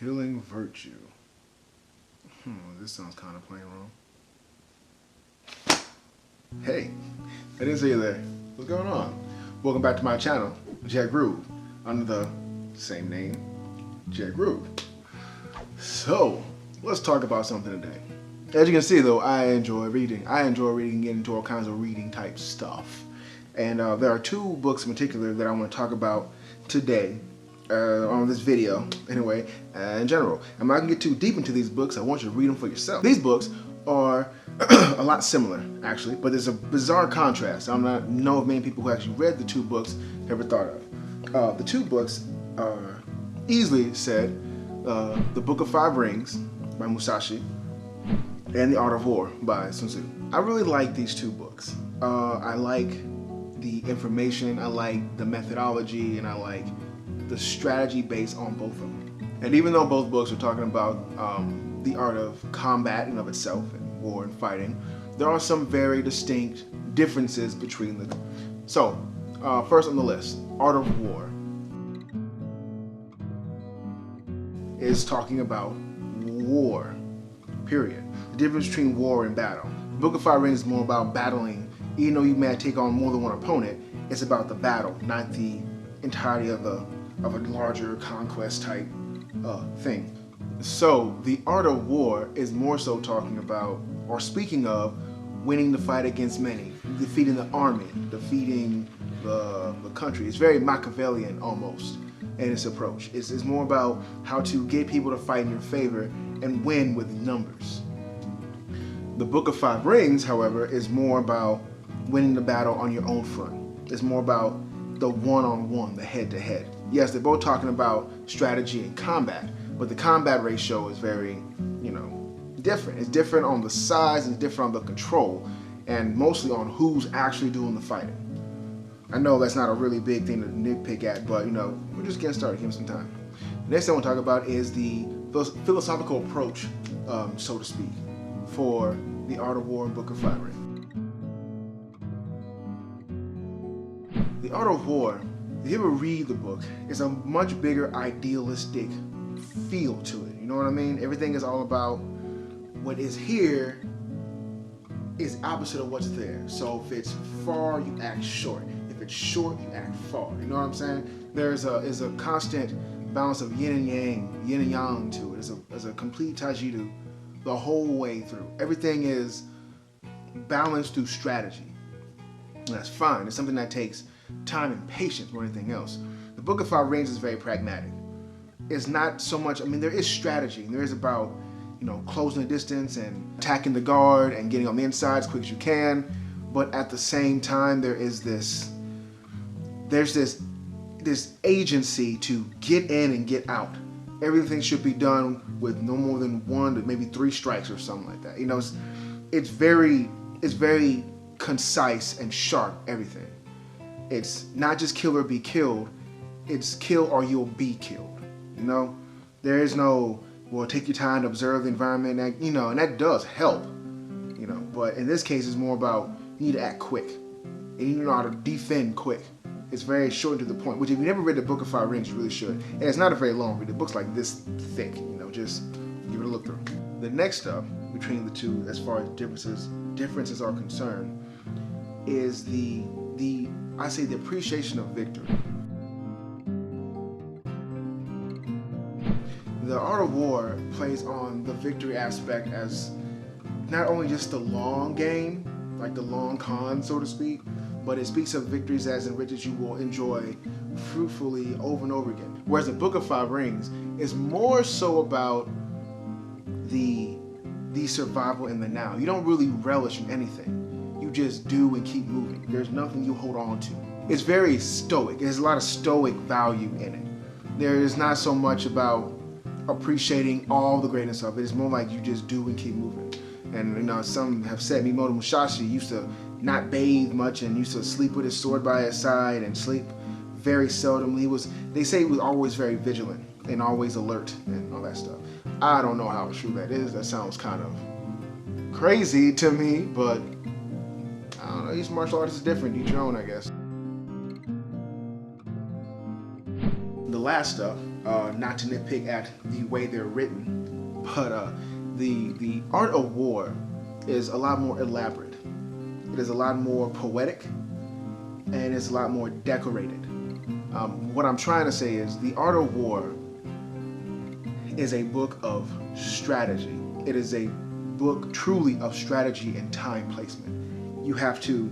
Healing virtue. This sounds kind of plain wrong. Hey, I didn't see you there. What's going on? Welcome back to my channel, Jet Groove, under the same name, Jet Groove. So, let's talk about something today. As you can see though, I enjoy reading. I enjoy reading and getting into all kinds of reading type stuff. And there are two books in particular that I want to talk about today. On this video, anyway, in general. I'm not gonna get too deep into these books. I want you to read them for yourself. These books are a lot similar, actually, but there's a bizarre contrast. I don't know of many people who actually read the two books ever thought of. The two books are easily said, The Book of Five Rings by Musashi and The Art of War by Sun Tzu. I really like these two books. I like the information, I like the methodology, and I like the strategy based on both of them. And even though both books are talking about the art of combat in of itself and war and fighting, there are some very distinct differences between them. So, first on the list, Art of War is talking about war, period. The difference between war and battle. The Book of Five Rings is more about battling. Even though you may take on more than one opponent, it's about the battle, not the entirety of a larger conquest type thing. So the Art of War is more so talking about, or speaking of, winning the fight against many, defeating the army, defeating the country. It's very Machiavellian almost in its approach. It's more about how to get people to fight in your favor and win with numbers. The Book of Five Rings, however, is more about winning the battle on your own front. It's more about the one-on-one, the head-to-head. Yes, they're both talking about strategy and combat, but the combat ratio is very, different. It's different on the size, and it's different on the control, and mostly on who's actually doing the fighting. I know that's not a really big thing to nitpick at, but we're just getting started. Give me some time. The next thing I want to talk about is the philosophical approach, so to speak, for the Art of War and Book of Five Rings. The Art of War, if you ever read the book, it's a much bigger idealistic feel to it. You know what I mean? Everything is all about what is here is opposite of what's there. So if it's far, you act short. If it's short, you act far. You know what I'm saying? There's a constant balance of yin and yang to it. It's a complete taijutsu the whole way through. Everything is balanced through strategy. And that's fine. It's something that takes time and patience more than anything else. The Book of Five Rings is very pragmatic. It's not so much, there is strategy. There is about, closing the distance and attacking the guard and getting on the inside as quick as you can. But at the same time, there's this agency to get in and get out. Everything should be done with no more than one to maybe three strikes or something like that. It's very concise and sharp, everything. It's not just kill or be killed, it's kill or you'll be killed. There is no, well, take your time to observe the environment, and that does help, but in this case it's more about you need to act quick, and you know how to defend quick. It's very short and to the point, which if you never read the Book of Five Rings, you really should. And it's not a very long read. The book's like this thick, just give it a look through. The next step between the two, as far as differences are concerned, is the appreciation of victory. The Art of War plays on the victory aspect as not only just the long game, like the long con, so to speak, but it speaks of victories as in riches you will enjoy fruitfully over and over again. Whereas the Book of Five Rings is more so about the survival in the now. You don't really relish in anything. You just do and keep moving. There's nothing you hold on to. It's very stoic. There's a lot of stoic value in it. There is not so much about appreciating all the greatness of it. It's more like you just do and keep moving. And some have said Miyamoto Musashi used to not bathe much and used to sleep with his sword by his side and sleep very seldom. They say he was always very vigilant and always alert and all that stuff. I don't know how true that is. That sounds kind of crazy to me, but I don't know. Each martial artist is different. Each your own, I guess. The last stuff not to nitpick at the way they're written, but the art of war is a lot more elaborate. It is a lot more poetic, and it's a lot more decorated. What I'm trying to say is the art of war is a book of strategy. It is a book truly of strategy and time placement. You have to,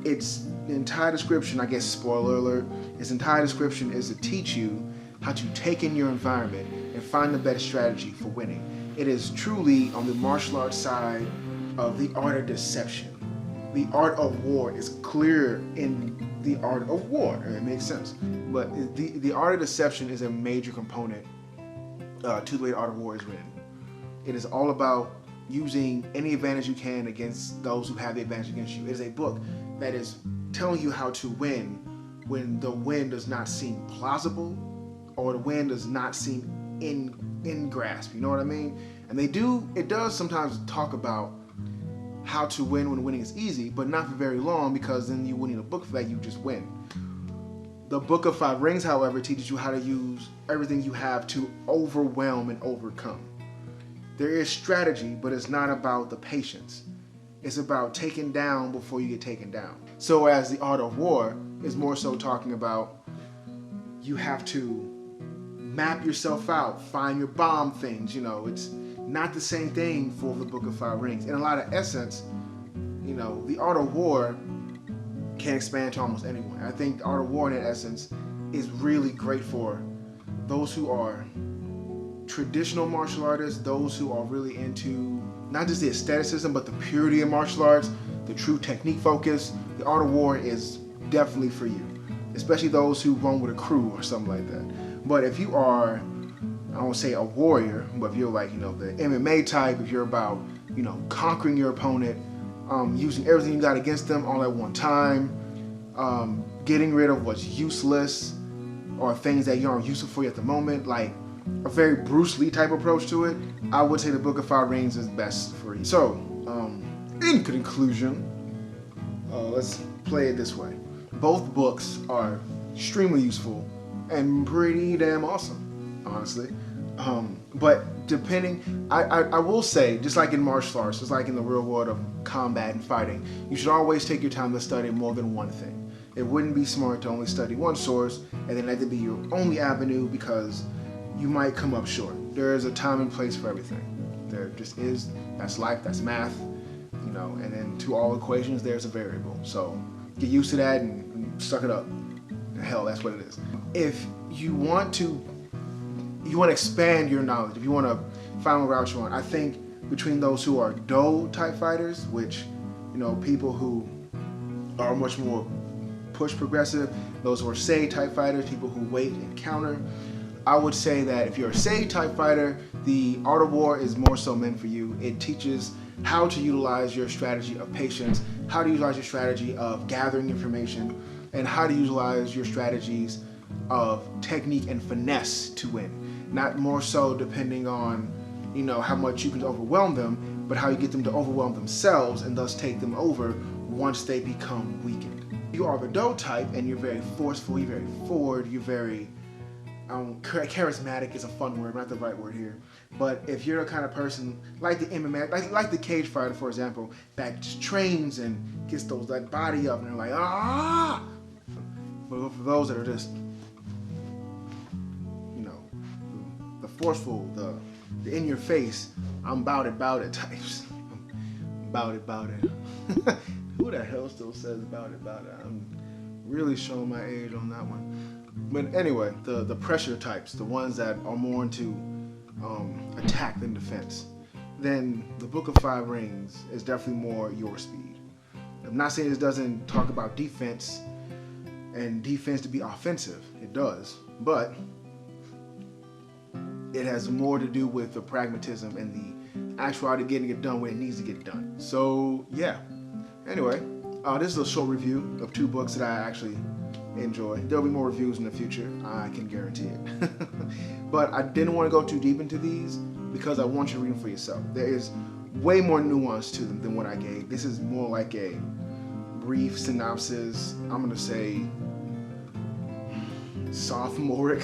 its entire description, I guess spoiler alert, its entire description is to teach you how to take in your environment and find the best strategy for winning. It is truly on the martial arts side of the art of deception. The art of war is clear in the art of war, and it makes sense. But the art of deception is a major component to the way the art of war is written. It is all about using any advantage you can against those who have the advantage against you. It is a book that is telling you how to win when the win does not seem plausible or the win does not seem in grasp. You know what I mean? And it does sometimes talk about how to win when winning is easy, but not for very long, because then you wouldn't need a book for that, you just win. The Book of Five Rings, however, teaches you how to use everything you have to overwhelm and overcome. There is strategy, but it's not about the patience. It's about taking down before you get taken down. So as the art of war is more so talking about, you have to map yourself out, find your bomb things, it's not the same thing for the Book of Five Rings. In a lot of essence, the art of war can expand to almost anyone. I think the art of war in essence is really great for those who are traditional martial artists, those who are really into not just the aestheticism, but the purity of martial arts, the true technique focus. The art of war is definitely for you, especially those who run with a crew or something like that. But if you are, I won't say a warrior, but if you're like, the MMA type, if you're about, conquering your opponent, using everything you got against them all at one time, getting rid of what's useless or things that you aren't useful for you at the moment, like a very Bruce Lee type approach to it, I would say the Book of Five Rings is best for you. So, in conclusion, let's play it this way. Both books are extremely useful and pretty damn awesome, honestly. But depending, I will say, just like in martial arts, just like in the real world of combat and fighting, you should always take your time to study more than one thing. It wouldn't be smart to only study one source and then let it be your only avenue, because you might come up short. There is a time and place for everything. There just is. That's life, that's math, and then to all equations, there's a variable. So get used to that and suck it up. Hell, that's what it is. If you want to expand your knowledge, if you want to find what route you want, I think between those who are Do type fighters, which, people who are much more push progressive, those who are Sei type fighters, people who wait and counter, I would say that if you're a Sei type fighter, the art of war is more so meant for you. It teaches how to utilize your strategy of patience, how to utilize your strategy of gathering information, and how to utilize your strategies of technique and finesse to win. Not more so depending on, how much you can overwhelm them, but how you get them to overwhelm themselves and thus take them over once they become weakened. You are the Do type and you're very forceful, you're very forward, you're very charismatic is a fun word, not the right word here. But if you're the kind of person like the MMA, like the cage fighter, for example, that just trains and gets that body up and they're like, ah! But for those that are just, the forceful, the in your face, I'm bout it types. Bout it. Who the hell still says bout it? I'm really showing my age on that one. But anyway, the pressure types, the ones that are more into attack than defense, then the Book of Five Rings is definitely more your speed. I'm not saying this doesn't talk about defense and defense to be offensive. It does, but it has more to do with the pragmatism and the actuality of getting it done when it needs to get done. So yeah. Anyway, this is a short review of two books that I actually enjoy. There'll be more reviews in the future, I can guarantee it. But I didn't want to go too deep into these because I want you to read them for yourself. There is way more nuance to them than what I gave. This is more like a brief synopsis. I'm going to say sophomoric.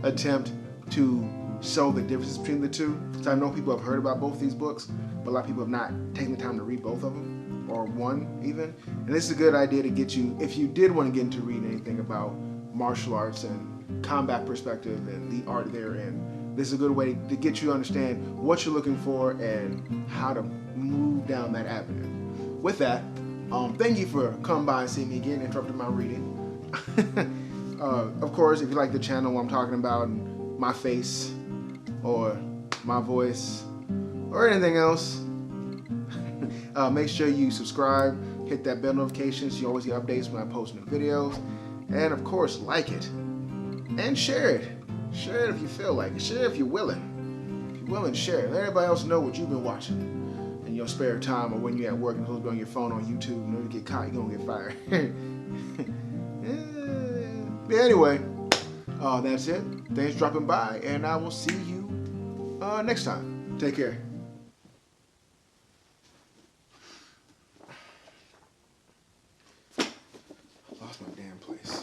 attempt to show the differences between the two. So I know people have heard about both these books, but a lot of people have not taken the time to read both of them, or one even. And this is a good idea to get you, if you did want to get into reading anything about martial arts and combat perspective and the art therein, this is a good way to get you to understand what you're looking for and how to move down that avenue. With that, thank you for coming by and seeing me again, interrupting my reading. Of course, if you like the channel, what I'm talking about, my face, or my voice, or anything else, make sure you subscribe, hit that bell notification so you always get updates when I post new videos, and of course, like it, and share it. Share it if you feel like it. Share it if you're willing. If you're willing, share it. Let everybody else know what you've been watching in your spare time, or when you're at work and supposed to be on your phone on YouTube. You know, you get caught, you're gonna get fired. Yeah, anyway, that's it. Thanks for dropping by, and I will see you next time. Take care. I lost my damn place.